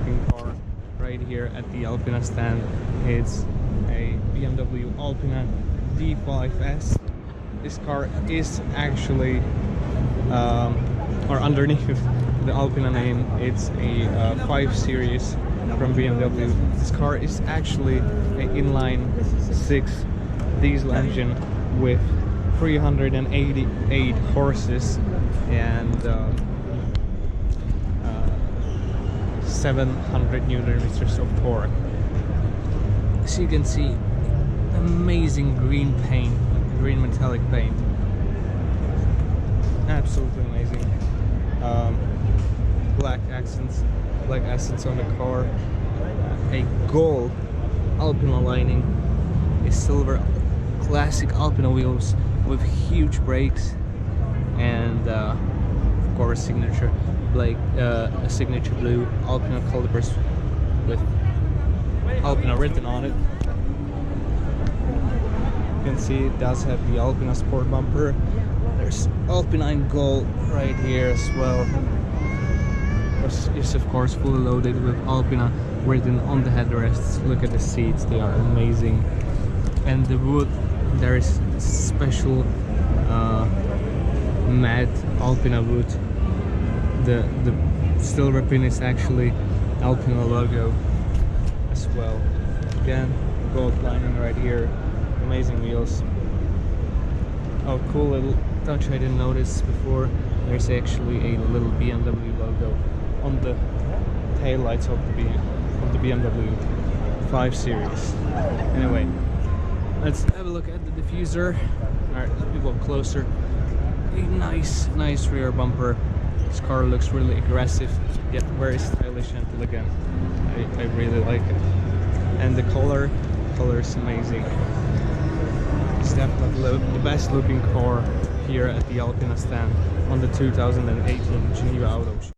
looking car right here at the Alpina stand. It's a BMW Alpina D5S. This car is actually, or underneath the Alpina name, it's a 5 Series from BMW. This car is actually an inline 6 diesel engine with 388 horses and 700 Newton meters of torque. As you can see, amazing green paint, green metallic paint, absolutely amazing. Black accents on the car, a gold Alpina lining, a silver classic Alpina wheels with huge brakes, and of course signature blue Alpina calipers with Alpina written on it. You can see it does have the Alpina sport bumper. There's Alpina in gold right here as well. It's of course fully loaded with Alpina written on the headrests. Look at the seats, they are amazing. And the wood, there is special matte Alpina wood. The silver pin is actually Alpina logo as well. Again, gold lining right here, amazing wheels. Oh, cool little touch I didn't notice before. There's actually a little BMW logo on the tail lights of the BMW 5 Series. Anyway, let's have a look at the diffuser. Alright, let me go closer. A nice rear bumper. This car looks really aggressive, yet very stylish and elegant. I really like it. And the color is amazing. It's definitely the best looking car here at the Alpina stand on the 2018 Geneva Auto Show.